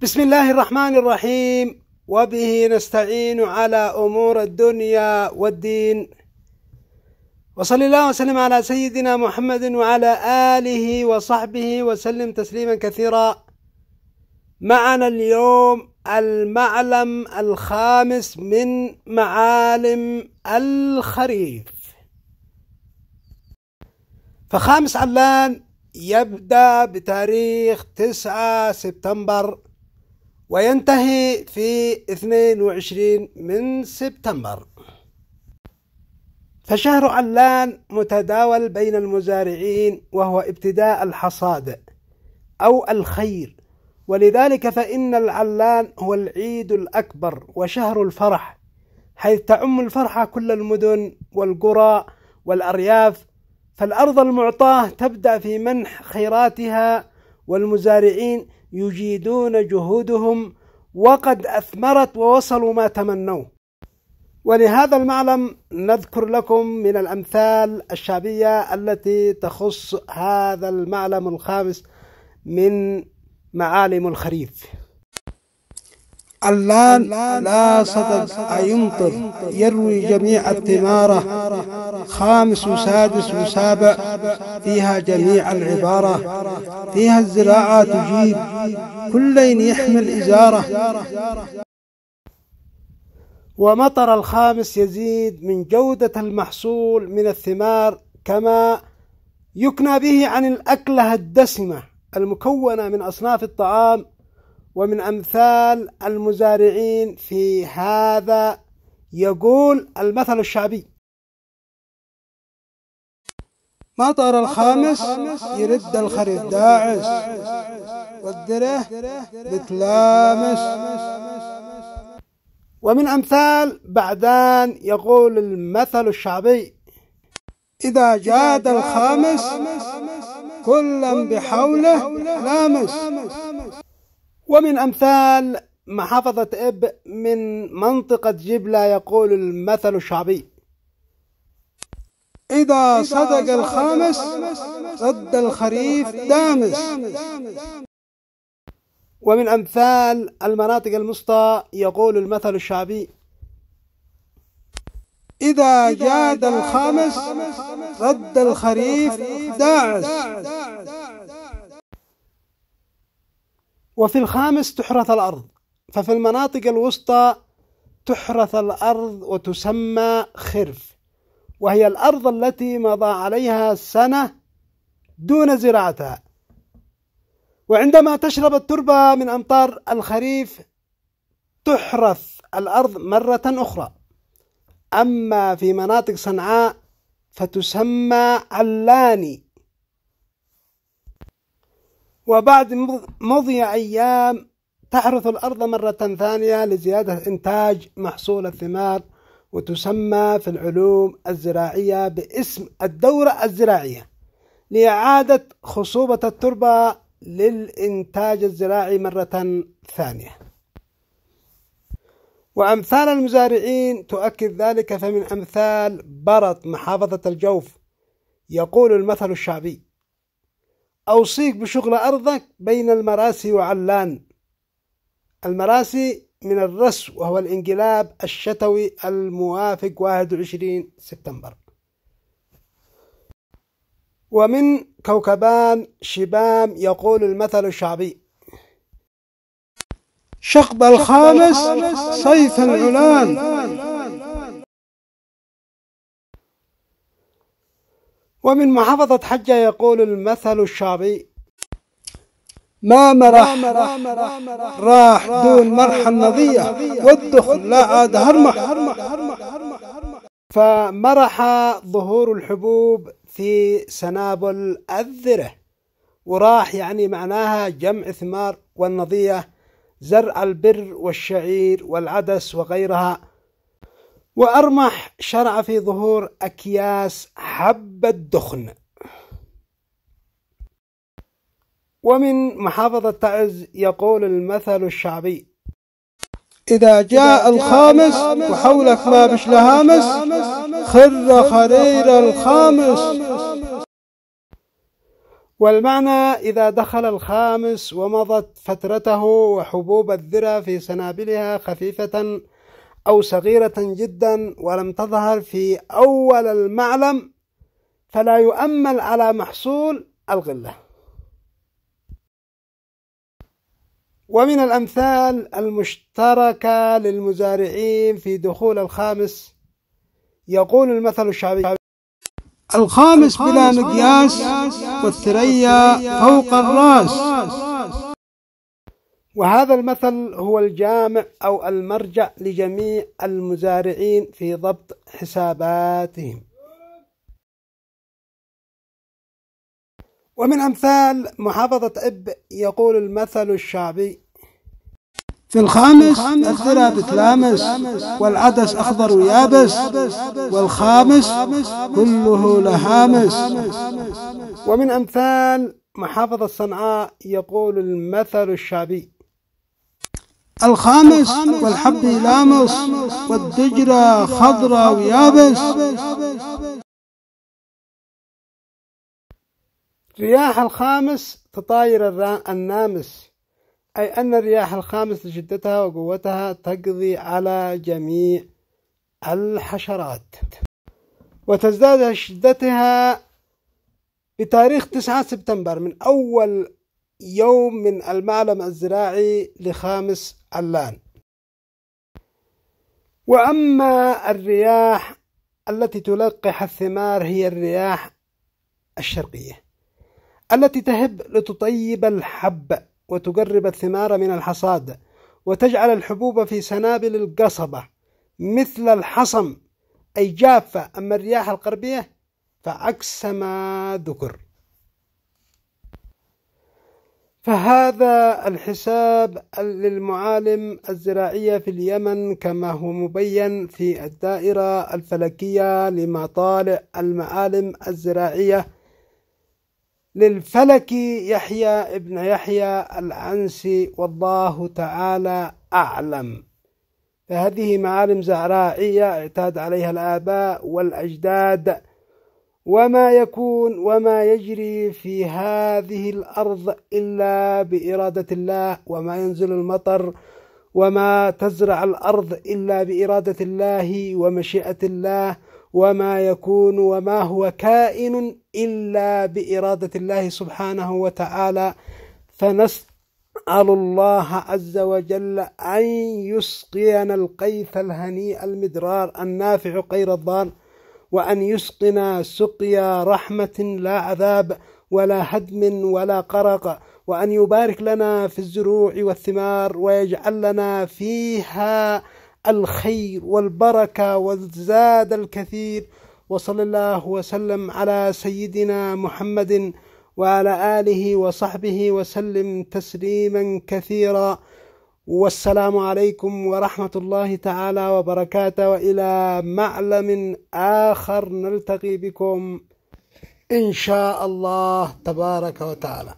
بسم الله الرحمن الرحيم، وبه نستعين على أمور الدنيا والدين، وصلى الله وسلم على سيدنا محمد وعلى آله وصحبه وسلم تسليما كثيرا. معنا اليوم المعلم الخامس من معالم الخريف. فخامس علان يبدأ بتاريخ 9 سبتمبر وينتهي في 22 من سبتمبر. فشهر علان متداول بين المزارعين، وهو ابتداء الحصاد أو الخير، ولذلك فإن العلان هو العيد الأكبر وشهر الفرح، حيث تعم الفرحة كل المدن والقرى والأرياف. فالأرض المعطاة تبدأ في منح خيراتها، والمزارعين يجيدون جهودهم وقد أثمرت ووصلوا ما تمنوا. ولهذا المعلم نذكر لكم من الأمثال الشعبية التي تخص هذا المعلم الخامس من معالم الخريف. علان لا صدق يمطر يروي جميع الثمارة، خامس وسادس وسابع فيها جميع العبارة، فيها الزراعة تجيب كلين يحمل إزارة. ومطر الخامس يزيد من جودة المحصول من الثمار، كما يكنى به عن الأكلة الدسمة المكونة من أصناف الطعام. ومن أمثال المزارعين في هذا يقول المثل الشعبي: مطر الخامس يرد الخريف داعس، والدره بتلامس. ومن أمثال بعدان يقول المثل الشعبي: إذا جاد الخامس كلا بحوله لامس. ومن أمثال محافظة إب من منطقة جبلة يقول المثل الشعبي: إذا صدق الخامس رد الخريف دامس. ومن أمثال المناطق المسطى يقول المثل الشعبي: إذا جاد الخامس رد الخريف داعس. وفي الخامس تحرث الأرض. ففي المناطق الوسطى تحرث الأرض وتسمى خرف، وهي الأرض التي مضى عليها سنة دون زراعتها. وعندما تشرب التربة من أمطار الخريف تحرث الأرض مرة أخرى. أما في مناطق صنعاء فتسمى علاني. وبعد مضي أيام تحرث الأرض مرة ثانية لزيادة إنتاج محصول الثمار، وتسمى في العلوم الزراعية باسم الدورة الزراعية، لإعادة خصوبة التربة للإنتاج الزراعي مرة ثانية. وأمثال المزارعين تؤكد ذلك. فمن أمثال برط محافظة الجوف يقول المثل الشعبي: أوصيك بشغل أرضك بين المراسي وعلان. المراسي من الرس، وهو الانقلاب الشتوي الموافق 21 سبتمبر. ومن كوكبان شبام يقول المثل الشعبي: شقب الخامس صيف العلان. ومن محافظة حجة يقول المثل الشعبي: ما مرح راح دون مرح النظية، والدخل لا عاد هرمح. فمرح ظهور الحبوب في سنابل الذرة، وراح يعني معناها جمع ثمار، والنظية زرع البر والشعير والعدس وغيرها. وأرمح شرع في ظهور أكياس حب الدخن. ومن محافظة تعز يقول المثل الشعبي: إذا جاء الخامس وحولك ما بش لهامس، خر خرير الخامس. والمعنى إذا دخل الخامس ومضت فترته وحبوب الذرة في سنابلها خفيفة أو صغيرة جدا ولم تظهر في أول المعلم فلا يؤمل على محصول الغلة. ومن الأمثال المشتركة للمزارعين في دخول الخامس يقول المثل الشعبي: الخامس بلا مقياس والثريا فوق الراس. وهذا المثل هو الجامع أو المرجع لجميع المزارعين في ضبط حساباتهم. ومن أمثال محافظة إب يقول المثل الشعبي: في الخامس الذرة بتلامس والعدس أخضر ويابس والخامس كله لهامس. ومن أمثال محافظة صنعاء يقول المثل الشعبي: الخامس والحب يلامس والدجرة خضرة ويابس. رياح الخامس تطاير النامس، أي أن رياح الخامس لشدتها وقوتها تقضي على جميع الحشرات، وتزداد شدتها بتاريخ 9 سبتمبر من أول يوم من المعلم الزراعي لخامس علان. وأما الرياح التي تلقح الثمار هي الرياح الشرقية التي تهب لتطيب الحب وتقرب الثمار من الحصاد وتجعل الحبوب في سنابل القصبة مثل الحصم أي جافة. أما الرياح الغربية فعكس ما ذكر. فهذا الحساب للمعالم الزراعية في اليمن كما هو مبين في الدائرة الفلكية لمطالع المعالم الزراعية للفلكي يحيى ابن يحيى العنسي، والله تعالى أعلم. فهذه معالم زراعية اعتاد عليها الآباء والأجداد، وما يكون وما يجري في هذه الأرض إلا بإرادة الله، وما ينزل المطر وما تزرع الأرض إلا بإرادة الله ومشيئة الله، وما يكون وما هو كائن إلا بإرادة الله سبحانه وتعالى. فنسأل الله عز وجل أن يسقينا القيث الهنيء المدرار النافع غير الضار، وأن يسقنا سقيا رحمة لا عذاب ولا هدم ولا قرق، وأن يبارك لنا في الزروع والثمار ويجعل لنا فيها الخير والبركة والزاد الكثير. وصلى الله وسلم على سيدنا محمد وعلى آله وصحبه وسلم تسليما كثيرا. والسلام عليكم ورحمة الله تعالى وبركاته، وإلى معلم آخر نلتقي بكم إن شاء الله تبارك وتعالى.